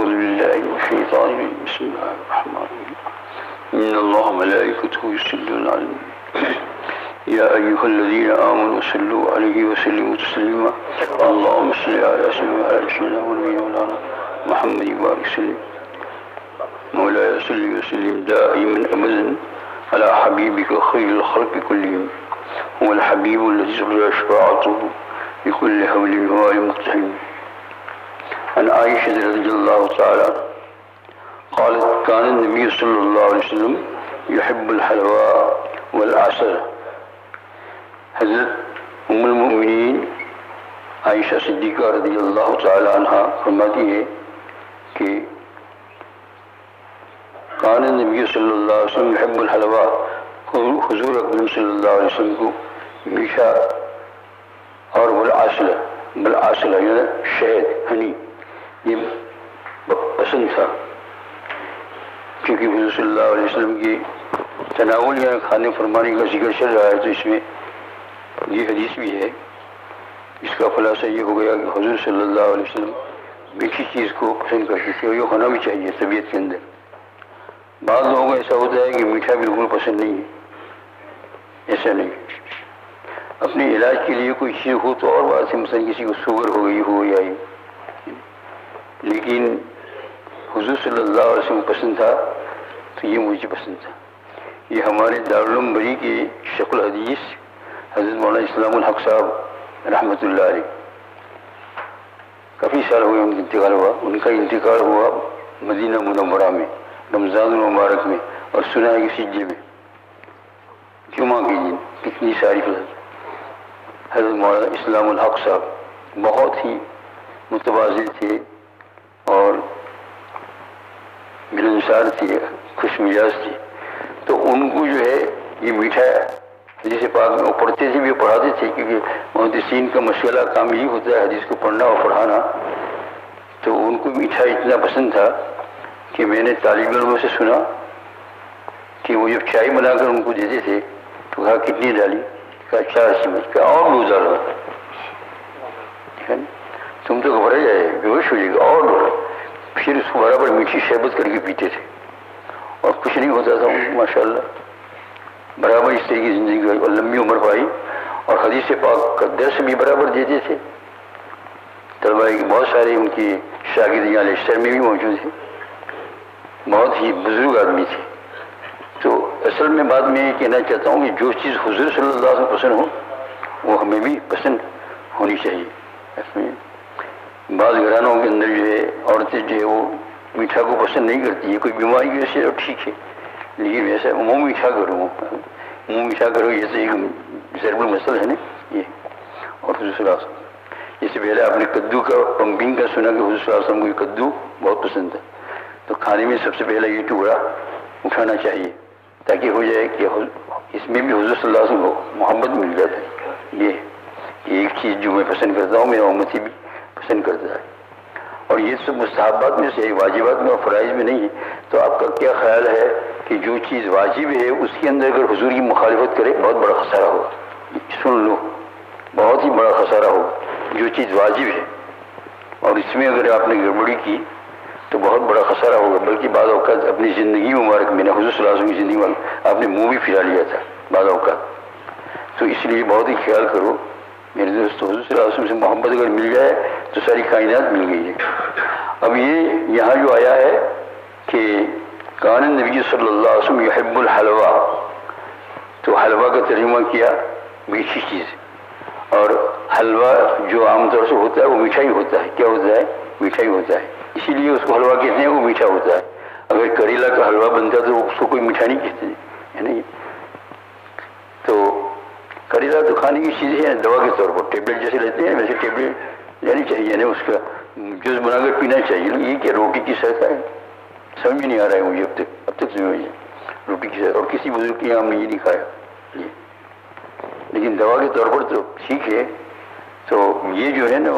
أعوذ بالله من الشيطان الرجيم بسم الله الرحمن الرحيم إن الله وملائكته يصلون على النبي يا أيها الذين آمنوا صلوا عليه وسلموا تسليما اللهم صل على سيدنا ونبينا محمد وبارك وسلم مولاي صل وسلم دائما أبدا على حبيبك خير الخلق كلهم هو الحبيب الذي سبق شفاعته بكل حول وآل مقتحم عن عائشة رضي الله تعالى قالت كان النبي صلى الله عليه وسلم يحب الحلوى والعسل. حضرت ام المؤمنین عائشہ صدیقہ رضی اللہ تعالی عنہ فرماتی ہے کہ کان نبی صلی اللہ علیہ وسلم يحب الحلوى، حضور اکرم صلی اللہ علیہ وسلم کو میٹھا اور بالعسل یعنی شہد ہنی یہ پسند تھا، کیونکہ حضور صلی اللہ علیہ وسلم کی تناول یا کھانے فرمانے کا ذکر چل رہا ہے، تو اس میں یہ حدیث بھی ہے. اس کا خلاصہ یہ ہو گیا کہ حضور صلی اللہ علیہ وسلم میٹھی چیز کو پسند کرتے تھے اور یہ ہونا بھی چاہیے طبیعت کے اندر. بعض لوگوں کو ایسا ہوتا ہے کہ میٹھا بالکل پسند نہیں ہے، ایسا نہیں. اپنے علاج کے لیے کوئی چیز ہو تو اور بات ہے، مثلا کسی کو شوگر ہو گئی ہو یا لیکن حضور صلی اللہ علیہ وسلم پسند تھا تو یہ مجھے پسند تھا. یہ ہمارے دارالعلوم بری کی شیخ الحدیث حضرت مولانا اسلام الحق صاحب رحمۃ اللہ علیہ، کافی سال ہوئے ان کا انتقال ہوا. ان کا انتقال ہوا مدینہ منورہ میں رمضان المبارک میں، اور سنا ہے کہ سجے میں جمعہ کے دن. کتنی ساری فضل. حضرت مولانا اسلام الحق صاحب بہت ہی متوازن تھے اور ملنسار تھے، خوش مزاج تھے. تو ان کو جو ہے یہ میٹھا حدیث پاک میں وہ پڑھتے تھے بھی پڑھاتے تھے، کیونکہ محدثین کا مشغلہ کام یہی ہوتا ہے حدیث کو پڑھنا اور پڑھانا. تو ان کو میٹھا اتنا پسند تھا کہ میں نے طالب علموں سے سنا کہ وہ جب چائے بنا کر ان کو دیتے تھے تو کہا کتنی ڈالی؟ کہا 4 چمچ. کہا اور 2 ڈالو. تم تو گھبرا جائے، بے ہوش ہو جائے گا، اور ڈالو. پھر اس کو برابر میٹھی شربت کر کے پیتے تھے اور کچھ نہیں ہوتا تھا ماشاء اللہ. برابر اس طرح کی زندگی اور لمبی عمر پائی، اور حدیث پاک کا درس بھی برابر دیتے تھے. طلباء کے بہت سارے ان کی شاگرد یہاں لیکچر میں بھی موجود ہیں، بہت ہی بزرگ آدمی تھے. تو اصل میں بات میں یہ کہنا چاہتا ہوں کہ جو چیز حضور صلی اللہ علیہ وسلم پسند ہو وہ ہمیں بھی پسند ہونی چاہیے. اس میں بعض گھرانوں کے اندر جو ہے عورتیں جو ہے وہ میٹھا کو پسند نہیں کرتی ہے، کوئی بیماری کی وجہ سے ٹھیک ہے، لیکن ویسا منہ میٹھا کرو، منہ میٹھا کرو، یہ تو ایک ضرب المثل ہے نا یہ. اور حضور صلی اللہ علیہ وسلم اس سے پہلے آپ نے کدو کا پمپنگ کا سنا کہ حضور صلی اللہ علیہ وسلم کو یہ کدو بہت پسند تھا. تو کھانے میں سب سے پہلے یہ ٹکڑا اٹھانا چاہیے تاکہ ہو جائے کہ اس میں بھی حضور صلی اللہ علیہ وسلم کو محبت مل جاتا ہے. یہ ایک چیز جو میں پسند کرتا ہوں میرا امتی بھی پسند کرتا ہے. اور یہ سب مستحبات میں سے واجبات میں اور فرائض میں نہیں ہے. تو آپ کا کیا خیال ہے کہ جو چیز واجب ہے اس کے اندر اگر حضور کی مخالفت کرے بہت بڑا خسارہ ہوگا؟ سن لو، بہت ہی بڑا خسارہ ہوگا. جو چیز واجب ہے اور اس میں اگر آپ نے گڑبڑی کی تو بہت بڑا خسارہ ہوگا. بلکہ بعض اوقات اپنی زندگی مبارک میں حضور صلی اللہ علیہ وسلم کی زندگی میں آپ نے منہ بھی پھرا لیا تھا بعض اوقات. تو اس لیے بہت ہی خیال کرو میرے دوست. حضور صلی اللہ علیہ وسلم سے محبت اگر مل جائے تو ساری کائنات مل گئی ہے. اب یہ یہاں جو آیا ہے کہ کان نبی صلی اللہ علیہ وسلم یحب الحلوہ، تو حلوہ کا ترجمہ کیا میٹھی چیز. اور حلوہ جو عام طور سے ہوتا ہے وہ میٹھا ہی ہوتا ہے. کیا ہوتا ہے؟ میٹھا ہی ہوتا ہے. اسی لیے اس کو حلوہ کہتے ہیں، وہ میٹھا ہوتا ہے. اگر کریلا کا حلوہ بنتا تو اس کو کوئی میٹھا نہیں کہتے ہے نا. تو کریلا تو کھانے کی چیز ہے، دوا کے طور پر ٹیبلٹ جیسے لیتے ہیں ویسے ٹیبلٹ لینی چاہیے نا، اس کا جوس بنا کر پینا چاہیے. یہ کیا روٹی کی سطح ہے؟ سمجھ میں نہیں آ رہا ہے مجھے اب تک سمجھ روٹی کی سطح. اور کسی بزرگ کے یہاں ہم نے یہ نہیں کھایا یہ، لیکن دوا کے طور پر تو ٹھیک ہے. تو یہ جو ہے نا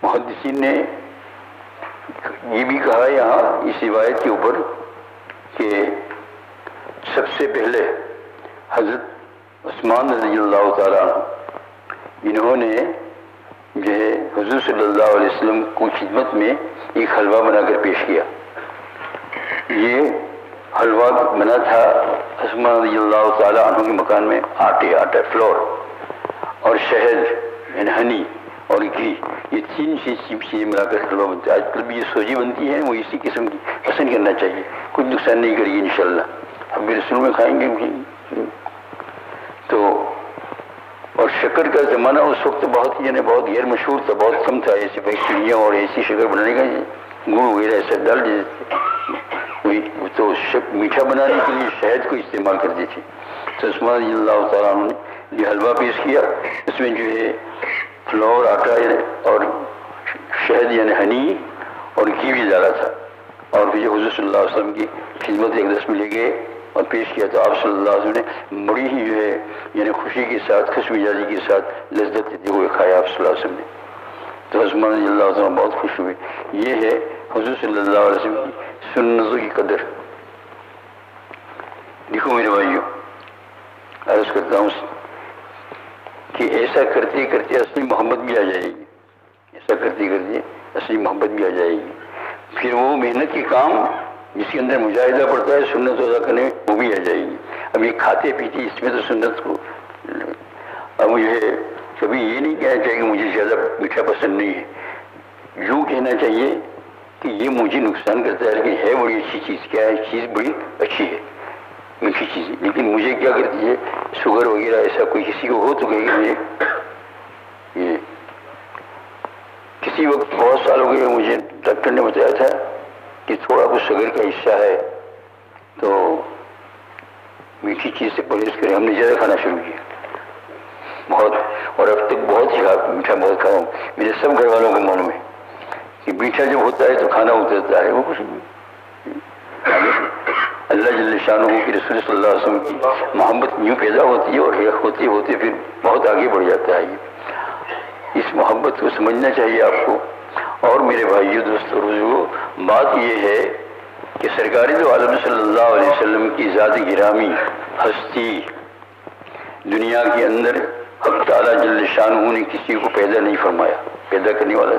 محدثین نے یہ بھی کہا یہاں اس روایت کے اوپر کہ سب سے پہلے حضرت عثمان رضی اللہ تعالیٰ عنہ انہوں نے جو ہے حضور صلی اللہ علیہ وسلم کو خدمت میں ایک حلوہ بنا کر پیش کیا. یہ حلوہ بنا تھا عثمان رضی اللہ تعالیٰ عنہ کے مکان میں آٹا فلور اور شہد یعنی ہنی اور گھی، یہ تین چیزیں ملا کر حلوہ بنتا ہے. آج کل بھی یہ سوجی بنتی ہے، وہ اسی قسم کی پسند کرنا چاہیے، کچھ نقصان نہیں کرے گی انشاءاللہ. اب بھی رسول میں کھائیں گے تو. اور شکر کا زمانہ اس وقت بہت یعنی بہت غیر مشہور تھا، بہت کم تھا ایسی فیکٹریاں اور ایسی شکر بنانے کا. گڑ وغیرہ ایسا ڈال دیتے تو میٹھا بنانے کے لیے شہد کو استعمال کرتے تھے. تو عثمان رضی اللہ تعالیٰ عنہ نے یہ حلوہ پیش کیا، اس میں جو ہے فلور آٹا اور شہد یعنی ہنی اور گھی بھی ڈالا تھا. اور پھر حضور صلی اللہ علیہ وسلم کی خدمت ایک دس میں لے گئے اور پیش کیا. تو آپ صلی اللہ علیہ وسلم نے بڑی ہی جو ہے یعنی خوشی کے ساتھ خوش مزاجی کے ساتھ لذت دیتے ہوئے کھایا آپ صلی اللہ علیہ وسلم نے. تو عثمان رضی اللہ علیہ وسلم بہت خوش ہوئے. یہ ہے حضور صلی اللہ علیہ وسلم کی سنتوں کی قدر. دیکھو میرے بھائیوں، عرض کرتا ہوں کہ ایسا کرتے کرتے اصلی محبت بھی آ جائے گی، ایسا کرتے کرتے اصلی محبت بھی آ جائے گی. پھر وہ محنت کے کام جس کے اندر مجاہدہ پڑتا ہے سنت ادا کرنے میں، وہ بھی آ جائے گی. اب یہ کھاتے پیتے اس میں تو سنت کو اب مجھے کبھی یہ نہیں کہنا چاہیے کہ مجھے زیادہ میٹھا پسند نہیں ہے. یوں کہنا چاہیے کہ یہ مجھے نقصان کرتا ہے، لیکن ہے بڑی اچھی چیز. کیا ہے؟ چیز بڑی اچھی ہے، میٹھی چیز. لیکن مجھے کیا کرتی ہے شوگر وغیرہ ایسا کوئی کسی کو ہو تو کہے کہ مجھے یہ کسی وقت بہت سال ہو گئے مجھے ڈاکٹر نے بتایا تھا کہ تھوڑا کچھ شوگر کا حصہ ہے تو میٹھی چیز سے پرہیز کریں. ہم نے زیادہ کھانا شروع کیا بہت، اور اب تک بہت ہی میٹھا بہت کھاؤں. میرے سب گھر والوں کو معلوم ہے کہ میٹھا جب ہوتا ہے تو کھانا اترتا ہے. وہ کچھ اللہ جل شانہ کی رسول صلی اللہ علیہ وسلم کی محبت یوں پیدا ہوتی ہے اور ہوتے ہوتے پھر بہت آگے بڑھ جاتا ہے. اس محبت کو سمجھنا چاہیے آپ کو. اور میرے بھائیو دوستو بزرگو، بات یہ ہے کہ سرکار دو عالم صلی اللہ علیہ وسلم کی ذات گرامی ہستی دنیا کے اندر حق تعالیٰ جل شانہ نے کسی کو پیدا نہیں فرمایا، پیدا کرنے والا.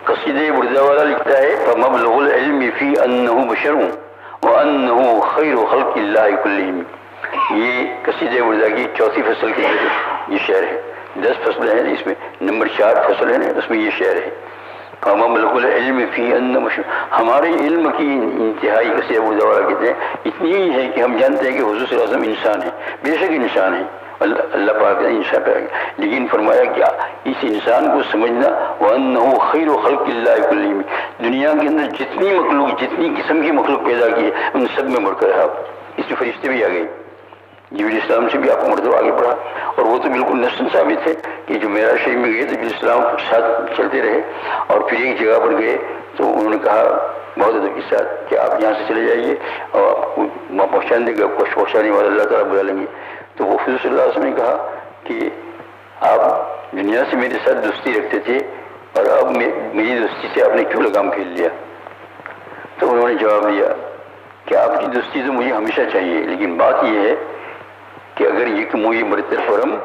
قصیدہ بردہ والا لکھتا ہے فَمَبْلَغُ الْعِلْمِ فِي أَنَّهُ بَشَرٌ وَأَنَّهُ خَيْرُ خَلْقِ اللَّهِ كُلِّهِمْ. یہ قصیدہ بردہ کی چوتھی فصل کے یہ شعر ہے. 10 فصل ہیں، اس میں نمبر 4 فصل ہے، اس میں یہ شعر ہے فَمَبْلَغُ الْعِلْمِ فِي أَنَّهُ بَشَرٌ. ہمارے علم کی انتہائی قصیدہ بردہ والا کہتے ہیں اتنی ہی ہے کہ ہم جانتے ہیں کہ حضور صلی اللہ علیہ وسلم انسان ہے. بے شک انسان ہے، اللہ پاک نے انسان پیدا کیا، لیکن فرمایا کیا اس انسان کو سمجھنا وَأَنَّهُ خَيْرُ خَلْقِ اللَّهِ كُلِّهِمْ. دنیا کے اندر جتنی مخلوق جتنی قسم کی مخلوق پیدا کی ہے ان سب میں بڑھ کر ہے آپ. اس میں فرشتے بھی آ گئے، جبریل اسلام سے بھی آپ کو مرتبہ آگے بڑھا. اور وہ تو بالکل نصاً ثابت ہے کہ جو معراج شریف میں گئے تو جبریل اسلام کے ساتھ چلتے رہے اور پھر ایک جگہ پر گئے تو انہوں نے کہا بہت ادب کے ساتھ کہ آپ یہاں سے چلے جائیے اور آپ کو وہاں پہنچانے کا کچھ پہنچانے والا اللہ تعالیٰ بلا لیں گے. تو وہ حضور صلی اللہ علیہ وسلم نے کہا کہ آپ دنیا سے میرے ساتھ دوستی رکھتے تھے اور اب میری دوستی سے آپ نے کیوں لگام کھیل لیا؟ تو انہوں نے جواب دیا کہ آپ کی دوستی تو مجھے ہمیشہ چاہیے، لیکن بات یہ ہے کہ اگر یہ کہ مجھے برتر فرم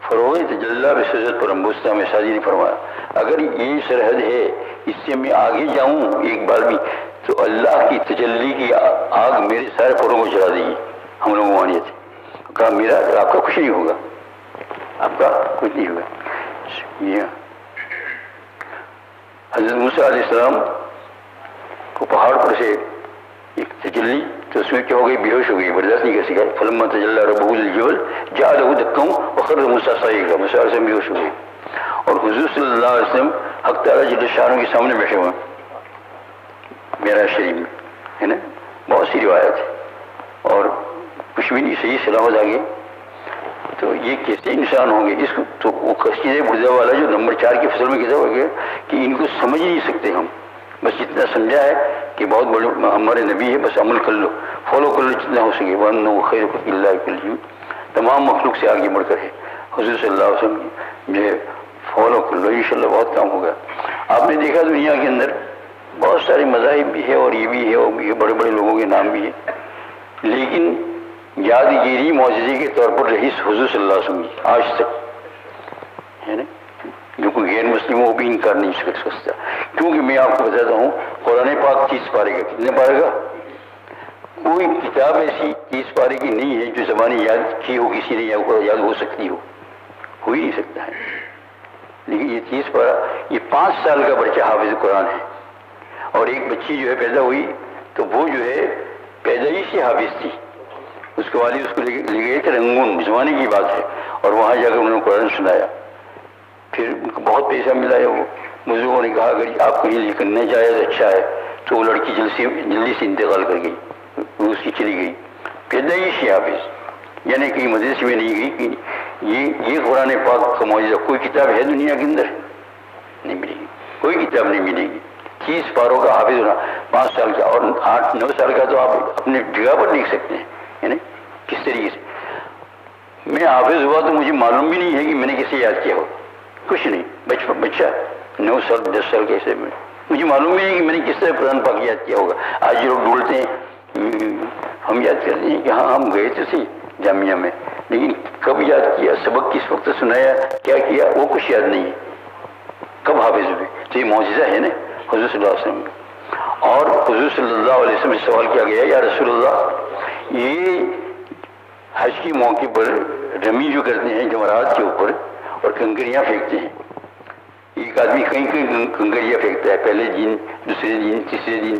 فروغ تجلّہ بسجد فرم بستہ میں شادی نے فرمایا اگر یہ سرحد ہے اس سے میں آگے جاؤں ایک بار بھی تو اللہ کی تجلی کی آگ میرے سارے فروغ کو جلا دے گی. ہم لوگ مانیے تھے، کہا میرا آپ کا کچھ نہیں ہوگا، آپ کا کچھ نہیں ہوگا. حضرت موسیٰ علیہ السلام کو پہاڑ پر سے ایک تجلی تو اس میں کیا ہو گئی، بے ہوش ہو گئی، برداشت نہیں کر سکا. فلما تجلی ربہ للجبل جعلہ دکا وخر موسیٰ صعقا. موسیٰ علیہ السلام بے ہوش ہو گئے اور حضور صلی اللہ علیہ وسلم حق تعالیٰ جل شانہ کے سامنے بیٹھے ہوئے معراج شریف میں ہے نا. بہت سی روایت ہے اور کچھ بھی نہیں، صحیح سلامت آگے. تو یہ کیسے انسان ہوں گے؟ اس کو تو وہ قصیدہ بردہ والا جو نمبر 4 کی فصل میں کہتا ہو گیا کہ ان کو سمجھ نہیں سکتے ہم، بس اتنا سمجھا ہے کہ بہت بڑے ہمارے نبی ہے، بس عمل کر لو، فالو کر لو جتنا ہو سکے. وَأَنَّهُ خَيْرُ خَلْقِ اللَّهِ كُلِّهِمْ. تمام مخلوق سے آگے بڑھ کر ہے حضور صلی اللہ علیہ وسلم جو فالو کر لو، انشاءاللہ بہت کام ہوگا. آپ نے دیکھا دنیا کے اندر بہت سارے مذاہب بھی ہے اور یہ بھی ہے اور یہ بڑے بڑے لوگوں کے نام بھی ہے، لیکن یادگیری معجزے کے طور پر رہی حضور صلی اللہ علیہ وسلم کی آج تک ہے نا. جو کوئی غیر مسلم وہ بھی انکار نہیں کر سکتا، کیونکہ میں آپ کو بتاتا ہوں قرآن پاک 30 پارے کا، کتنے پارے کا؟ کوئی کتاب ایسی 30 پارے کی نہیں ہے جو زبانی یاد کی ہو کسی نے یاد ہو سکتی ہو ہی نہیں سکتا ہے. لیکن یہ 30 پارہ، یہ 5 سال کا بچہ حافظ قرآن ہے. اور ایک بچی جو ہے پیدا ہوئی تو وہ جو ہے پیدائش سے حافظ تھی، اس کے والد اس کو لے گئے تھے رنگون، زمانے کی بات ہے، اور وہاں جا کر انہوں نے قرآن سنایا. پھر ان کو بہت پیسہ ملا ہے. وہ بزرگوں نے کہا اگر آپ کہیں لے کر نہ جائے تو اچھا ہے. تو وہ لڑکی جلدی سے انتقال کر گئی، روس کی چلی گئی. پیدائش سے حافظ، یعنی کہیں مدرسے میں نہیں گئی کہ یہ قرآن پاک کا معجزہ. کوئی کتاب ہے دنیا کے اندر؟ نہیں ملے گی، کوئی کتاب نہیں ملے گی. 30 پاروں کا حافظ ہونا، 5 سال کا اور 8-9 سال کا تو آپ اپنے جگہ پر لکھ سکتے ہیں. یعنی کس طریقے سے میں حافظ ہوا تو مجھے معلوم بھی نہیں ہے کہ میں نے کسے یاد کیا ہو، کچھ نہیں. بچہ 9 سال 10 سال کے ایسے میں مجھے معلوم نہیں ہے کہ میں نے کس طرح قرآن پاک یاد کیا ہوگا. آج لوگ ڈھونڈتے ہیں، ہم یاد کرتے ہیں کہ ہاں ہم گئے تو تھے جامعہ میں، لیکن کب یاد کیا، سبق کس وقت سنایا، کیا کیا، وہ کچھ یاد نہیں ہے. کب حافظ ہوئے؟ تو یہ معجزہ ہے نا حضور صلی اللہ علیہ وسلم. اور حضور صلی اللہ علیہ وسلم سے سوال کیا گیا، یا رسول اللہ یہ حج کے موقع پر رمی جو کرتے ہیں جمرات کے اوپر اور کنکریاں پھینکتے ہیں، ایک آدمی کہیں کہیں کنکریاں پھینکتا ہے، پہلے دن، دوسرے دن، تیسرے دن،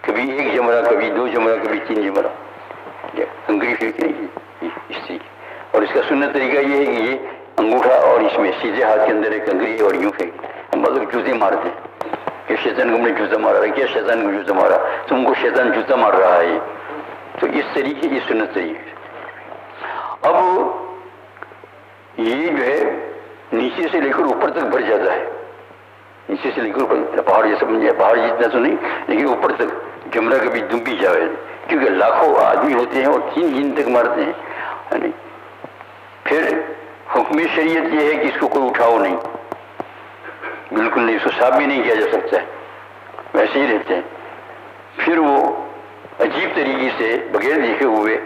کبھی 1 جمرہ، کبھی 2 جمرہ، کبھی 3 جمرہ کنکری پھینکتے ہیں اس طریقے. اور اس کا سنت طریقہ یہ ہے کہ یہ انگوٹھا اور اس میں سیدھے ہاتھ کے اندر ایک کنکری اور یوں پھینکتے ہیں. ہم مطلب جوتے مارتے ہیں کہ شیطان کو ہم نے جوتا مارا ہے، کیا شیطان کو جوتا مارا، تم کو شیطان جوتا مار رہا ہے. تو اس طریقے یہ سنت طریقے. اب یہ جو ہے نیچے سے لے کر اوپر تک بڑھ جاتا ہے، نیچے سے لے کر اوپر، پہاڑ جیسا بن جائے، پہاڑ جتنا تو نہیں لیکن اوپر تک جمرہ کبھی دم بھی جاوے، کیونکہ لاکھوں آدمی ہوتے ہیں اور 3 دن تک مارتے ہیں. پھر حکم شریعت یہ ہے کہ اس کو کوئی اٹھاؤ نہیں، بالکل نہیں، اس کو صاف بھی نہیں کیا جا سکتا ہے، ویسے ہی رہتے ہیں. پھر وہ عجیب طریقے سے بغیر دیکھے ہوئے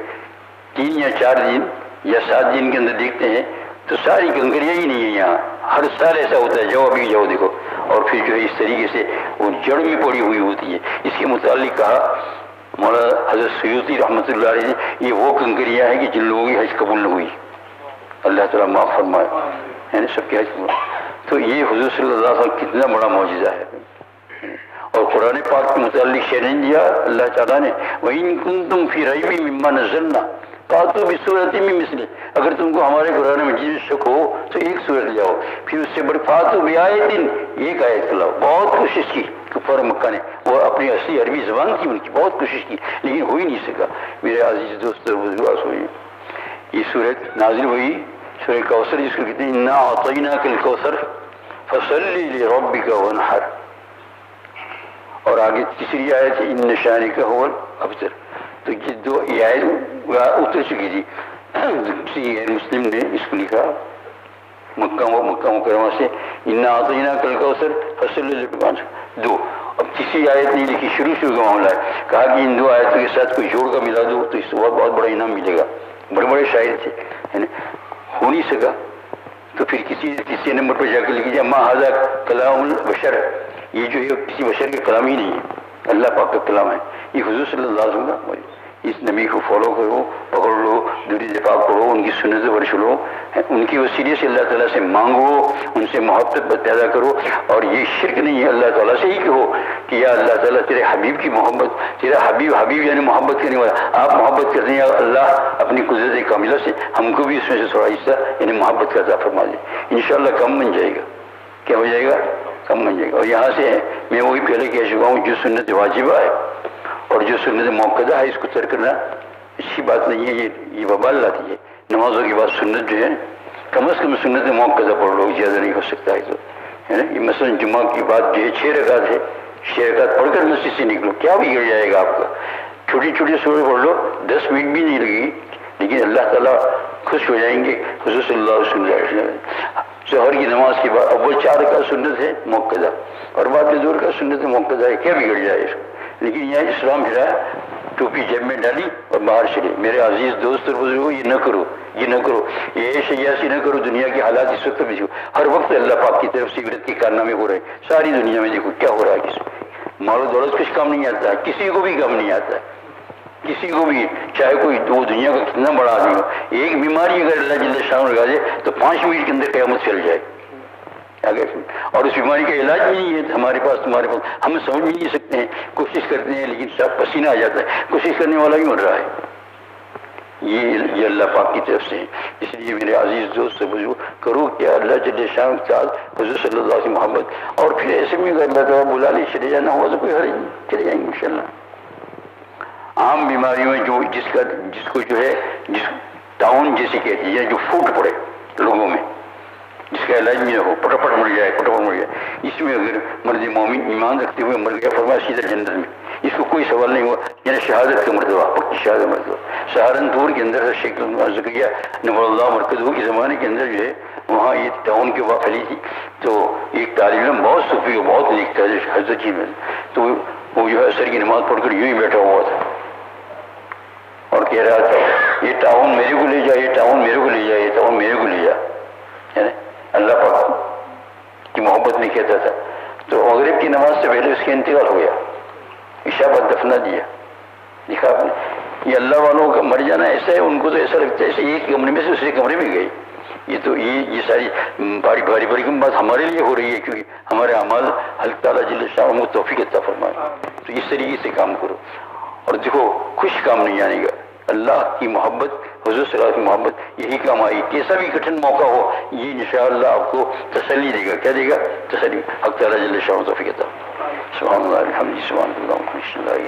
3 یا 4 دن یا 7 دن کے اندر دیکھتے ہیں تو ساری کنکریاں ہی نہیں ہیں یہاں. ہر سال ایسا ہوتا ہے، جاؤ ابھی جاؤ دیکھو. اور پھر جو ہے اس طریقے سے وہ جڑ میں پڑی ہوئی ہوتی ہے. اس کے متعلق کہا مولانا حضرت سیوطی رحمۃ اللہ علیہ نے، یہ وہ کنکریاں ہیں کہ جن لوگوں کی حج قبول نہ ہوئی، اللہ تعالیٰ معاف فرمائے، یعنی سب کے حج قبول. تو یہ حضور صلی اللہ علیہ وسلم کتنا بڑا معجزہ ہے. اور قرآن پاک کے متعلق چیلنج دیا اللہ تعالیٰ نے، وَإِن كُنتُمْ فِي رَيْبٍ مِّمَّا نَزَّلْنَا فَأْتُوا بِسُورَةٍ مِّن مِّثْلِهِ. اگر تم کو ہمارے قرآن مجید میں شک ہو تو ایک سورت لے آؤ، پھر اس سے بڑی فَأْتُوا بِآيَةٍ، ایک آیت لاؤ. بہت کوشش کی کفار مکہ نے، وہ اپنی اصلی عربی زبان تھی ان کی، بہت کوشش کی لیکن ہو ہی نہیں سکا. میرے عزیز دوست بزرگ ہوئی، یہ سورت نازل ہوئی سورہ کوثر، جس کو کہتے ہیں اِنَّا أَعْطَيْنَاكَ الْكَوْثَرَ فَصَلِّ لِرَبِّكَ وَانْحَرْ. اور آگے تیسری آیت ہے اِنَّ شَانِئَكَ هُوَ الْأَبْتَرُ. تو یہ 2 آیت اتر چکی تھی. غیر مسلم نے اس کو لکھا مکہ مکرمہ سے، اِنَّا أَعْطَيْنَاكَ الْكَوْثَرَ فَصَلِّ لِرَبِّكَ وَانْحَرْ. 2. اب تیسری آیت نہیں لکھی، شروع کا معاملہ ہے. کہا کہ ان 2 آیتوں کے ساتھ کوئی جوڑ کا ملا دو تو اس سے بہت بڑا انعام ملے گا. بڑے بڑے شاعر تھے، ہو نہیں سکا. تو پھر تیسرے نمبر پر جا کے لکھ دیا ما ھذا کلام البشر، یہ جو ہے کسی بشر کے کلام ہی نہیں ہے، اللہ پاک کا کلام ہے. یہ حضور صلی اللہ علیہ وسلم کا. اس نبی کو فالو کرو، پکڑ لو، درود پاک پڑھو، ان کی سنت پر چلو، ان کی وسیلے سے اللہ تعالیٰ سے مانگو، ان سے محبت پیدا کرو. اور یہ شرک نہیں ہے اللہ تعالیٰ سے ہی کہو کہ یا اللہ تعالیٰ تیرے حبیب کی محبت، تیرا حبیب یعنی محبت کرنے والا، آپ محبت کرتے ہیں اللہ اپنی قدرت کاملہ سے ہم کو بھی اس میں سے تھوڑا حصہ یعنی محبت کا عطا فرما دے. انشاءاللہ کم بن جائے گا. کیا ہو جائے گا؟ کم بن جائے گا. اور یہاں سے میں وہی پہلے کہہ چکا ہوں، جو سنت واجبہ ہے اور جو سنت موقدہ ہے اس کو ترک کرنا اچھی بات نہیں ہے، یہ وبال لاتی ہے. نمازوں کے بعد سنت جو ہے کم از کم سنت موقدہ پڑھ لو، زیادہ نہیں ہو سکتا ہے تو ہے نا. یہ مثلاً جمعہ کی بات جو ہے 6 رکعت ہے، 6 رکعت پڑھ کر مسجد سے نکلو، کیا بگڑ جائے گا آپ کا؟ چھوٹی چھوٹی سورت پڑھ لو، 10 منٹ بھی نہیں لگے گی لیکن اللہ تعالیٰ خوش ہو جائیں گے. حضور صلی اللہ علیہ وسلم ظہر کی نماز کے بعد اول 4 رکعت سنت ہے موقدہ اور بعد میں 2 رکعت سنت موقدہ ہے، کیا بگڑ جائے اس کو؟ لیکن یہاں اسلام پھرا ٹوپی جیب میں ڈالی اور باہر چلے. میرے عزیز دوست اور بزرگوں یہ نہ کرو، یہ نہ کرو، یہ عیاشی نہ کرو. دنیا کے حالات اس وقت بھی ہر وقت اللہ پاک کی طرف سے عبرت کے کارنامے ہو رہے ہیں. ساری دنیا میں دیکھو کیا ہو رہا ہے. کسی مال و دولت کچھ کام نہیں آتا ہے، کسی کو بھی کام نہیں آتا ہے، کسی کو بھی، چاہے کوئی وہ دنیا کا کتنا بڑا آدمی ہو. ایک بیماری اگر اللہ جل شان لگا دے تو 5 منٹ کے اندر قیامت چل جائے. اور اس بیماری کا علاج بھی نہیں ہے ہمارے پاس، تمہارے پاس. ہم سمجھ بھی نہیں سکتے ہیں، کوشش کرتے ہیں لیکن سب پسینہ آ جاتا ہے. کوشش کرنے والا ہی مر رہا ہے. یہ اللہ پاک کی طرف سے ہے. اس لیے میرے عزیز دوست بزرگ کرو کیا اللہ جل شان کے ساتھ حضور صلی اللہ علیہ وسلم محبت. اور پھر ایسے میں اگر اللہ تعالیٰ بلا لے چلے جانا ہوا تو کوئی حرج نہیں، چلے جائیں گے انشاءاللہ. عام بیماریوں میں جو جس کو جو ہے جس ٹاؤن جیسے کہتے ہیں، جو پھوٹ پڑے لوگوں میں، جس کا علاج نہیں ہو، پٹپٹ مر جائے، پٹپٹ مر جائے، اس میں اگر مرد مومن ایمان رکھتے ہوئے مر گیا فرمایا سیدھا جنت میں، اس کو کوئی سوال نہیں ہوا. یعنی شہادت کا مرتبہ، پکی شہادت مرتبہ. سہارنپور کے اندر شیخ زکریا نور اللہ مرکز کے زمانے کے اندر جو ہے وہاں یہ ٹاؤن کے وہاں پھیلی تھی. تو ایک طالب علم بہت صوفی اور بہت نیک تھا حضرت جی میں، تو وہ جو ہے عصر کی نماز پڑھ کر یوں ہی بیٹھا ہوا تھا اور کہہ رہا تھا یہ ٹاؤن میرے کو لے جا، یہ ٹاؤن میرے کو لے جا، یہ ٹاؤن میرے کو لے جا. یعنی اللہ پاک کی محبت میں کہتا تھا. تو مغرب کی نماز سے پہلے اس کا انتقال ہو گیا، عشاء بعد دفنا دیا. دیکھا آپ نے، یہ اللہ والوں کا مر جانا ایسا ہے، ان کو تو ایسا لگتا ہے ایسے ایک کمرے میں سے دوسرے کمرے میں گئے. یہ تو یہ ساری باری باری کی بات ہمارے لیے ہو رہی ہے، کیونکہ ہمارے اعمال اللہ تعالیٰ جل شانہ کو توفیق عطا فرمائے. تو اس طریقے سے کام کرو. اور دیکھو کچھ کام نہیں آنے گا. اللہ کی محبت، حضور صلی اللہ علیہ وسلم کی محبت یہی کام آئی. کیسا بھی کٹھن موقع ہو یہ انشاءاللہ آپ کو تسلی دے گا. کیا دے گا؟ تسلی. حق تعالیٰ جل شانہ توفیق عطا. سبحان اللہ الحمد سبحان اللہ.